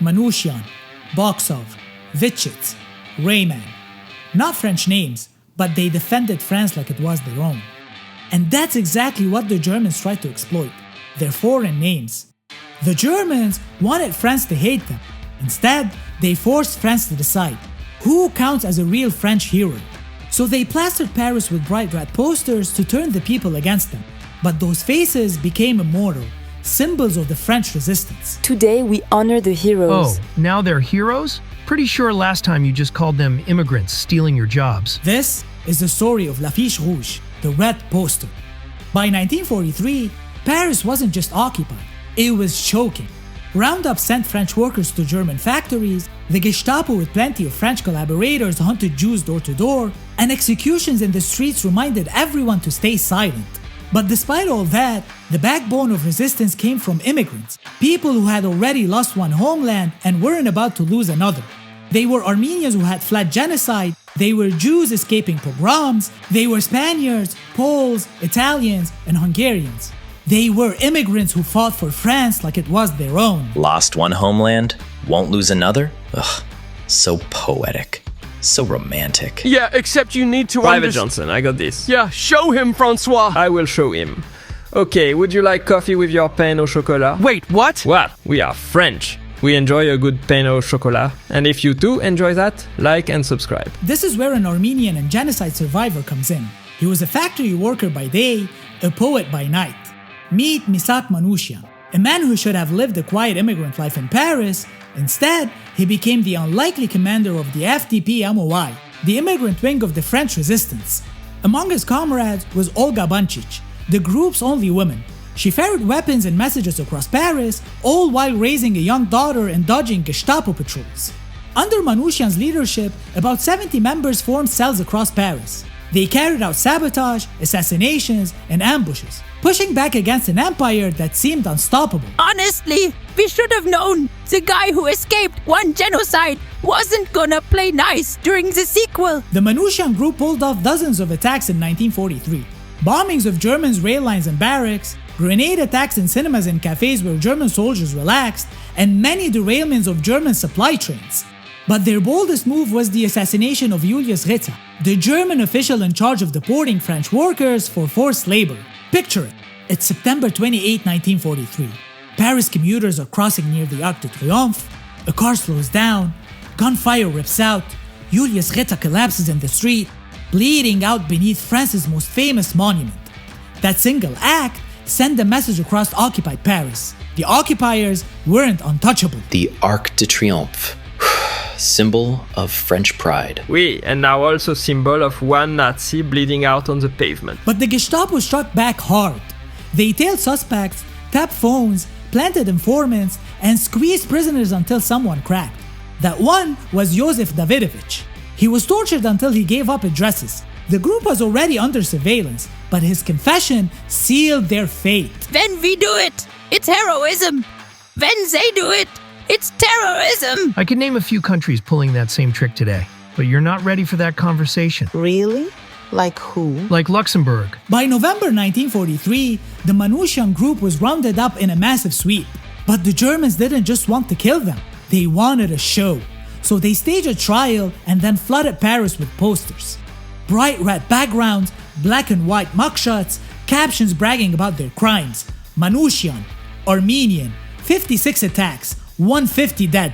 Manouchian, Boczov, Vichits, Rayman. Not French names, but they defended France like it was their own. And that's exactly what the Germans tried to exploit, their foreign names. The Germans wanted France to hate them. Instead, they forced France to decide who counts as a real French hero. So they plastered Paris with bright red posters to turn the people against them. But those faces became immortal, symbols of the French resistance. Today we honor the heroes. Oh, now they're heroes? Pretty sure last time you just called them immigrants stealing your jobs. This is the story of l'Affiche Rouge, the red poster. By 1943, Paris wasn't just occupied, it was choking. Roundup sent French workers to German factories, the Gestapo with plenty of French collaborators hunted Jews door to door, and executions in the streets reminded everyone to stay silent. But despite all that, the backbone of resistance came from immigrants, people who had already lost one homeland and weren't about to lose another. They were Armenians who had fled genocide, they were Jews escaping pogroms, they were Spaniards, Poles, Italians, and Hungarians. They were immigrants who fought for France like it was their own. Lost one homeland, won't lose another? Ugh, so poetic. So romantic. Yeah, except you need to Private Johnson, I got this. Yeah, show him, Francois. I will show him. Okay, would you like coffee with your pain au chocolat? Wait, what? Well, we are French. We enjoy a good pain au chocolat. And if you too enjoy that, like and subscribe. This is where an Armenian and genocide survivor comes in. He was a factory worker by day, a poet by night. Meet Missak Manouchian, a man who should have lived a quiet immigrant life in Paris. Instead, he became the unlikely commander of the FTP-MOI, the immigrant wing of the French resistance. Among his comrades was Olga Bancic, the group's only woman. She ferried weapons and messages across Paris, all while raising a young daughter and dodging Gestapo patrols. Under Manouchian's leadership, about 70 members formed cells across Paris. They carried out sabotage, assassinations, and ambushes, pushing back against an empire that seemed unstoppable. Honestly, we should have known the guy who escaped one genocide wasn't gonna play nice during the sequel. The Manouchian Group pulled off dozens of attacks in 1943. Bombings of Germans' rail lines and barracks, grenade attacks in cinemas and cafes where German soldiers relaxed, and many derailments of German supply trains. But their boldest move was the assassination of Julius Ritter, the German official in charge of deporting French workers for forced labor. Picture it. It's September 28, 1943. Paris commuters are crossing near the Arc de Triomphe. A car slows down. Gunfire rips out. Julius Ritter collapses in the street, bleeding out beneath France's most famous monument. That single act sent a message across occupied Paris. The occupiers weren't untouchable. The Arc de Triomphe. Symbol of French pride. Oui, and now also symbol of one Nazi bleeding out on the pavement. But the Gestapo struck back hard. They tailed suspects, tapped phones, planted informants, and squeezed prisoners until someone cracked. That one was Josef Davidovich. He was tortured until he gave up addresses. The group was already under surveillance, but his confession sealed their fate. When we do it, it's heroism. When they do it, it's terrorism! I could name a few countries pulling that same trick today, but you're not ready for that conversation. Really? Like who? Like Luxembourg. By November 1943, the Manouchian Group was rounded up in a massive sweep. But the Germans didn't just want to kill them, they wanted a show. So they staged a trial and then flooded Paris with posters. Bright red backgrounds, black and white mugshots, captions bragging about their crimes. Manouchian, Armenian, 56 attacks, 150 dead.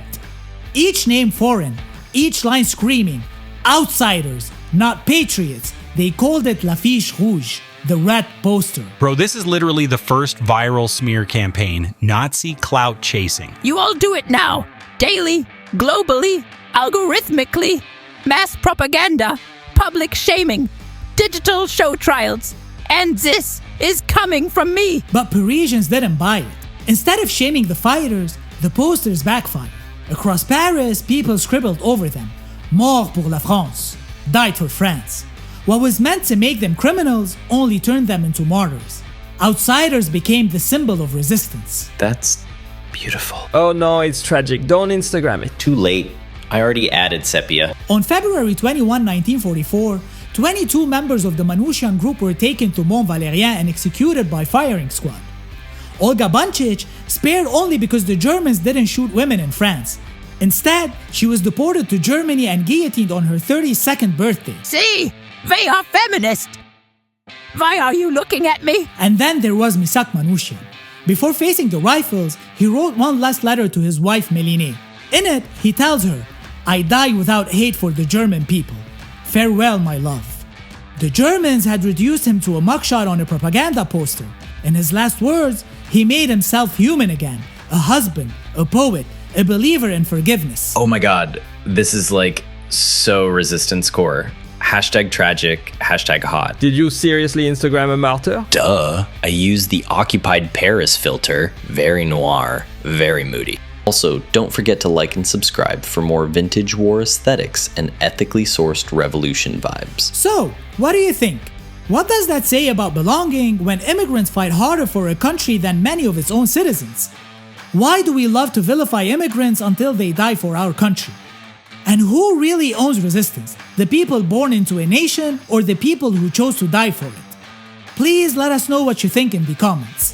Each name foreign, each line screaming, outsiders, not patriots. They called it l'Affiche Rouge, the red poster. Bro, this is literally the first viral smear campaign, Nazi clout chasing. You all do it now. Daily, globally, algorithmically, mass propaganda, public shaming, digital show trials. And this is coming from me. But Parisians didn't buy it. Instead of shaming the fighters, the posters backfired. Across Paris, people scribbled over them, Mort pour la France, died for France. What was meant to make them criminals only turned them into martyrs. Outsiders became the symbol of resistance. That's beautiful. Oh no, it's tragic. Don't Instagram it. Too late. I already added sepia. On February 21, 1944, 22 members of the Manouchian Group were taken to Mont Valérien and executed by firing squad. Olga Bancic spared only because the Germans didn't shoot women in France. Instead, she was deported to Germany and guillotined on her 32nd birthday. See, they are feminist. Why are you looking at me? And then there was Missak Manouchian. Before facing the rifles, he wrote one last letter to his wife Mélinée. In it, he tells her, "I die without hate for the German people. Farewell, my love." The Germans had reduced him to a mugshot on a propaganda poster. In his last words, he made himself human again, a husband, a poet, a believer in forgiveness. Oh my god, this is like so resistance core. Hashtag tragic, hashtag hot. Did you seriously Instagram a martyr? Duh. I used the occupied Paris filter. Very noir, very moody. Also, don't forget to like and subscribe for more vintage war aesthetics and ethically sourced revolution vibes. So, what do you think? What does that say about belonging when immigrants fight harder for a country than many of its own citizens? Why do we love to vilify immigrants until they die for our country? And who really owns resistance? The people born into a nation or the people who chose to die for it? Please let us know what you think in the comments.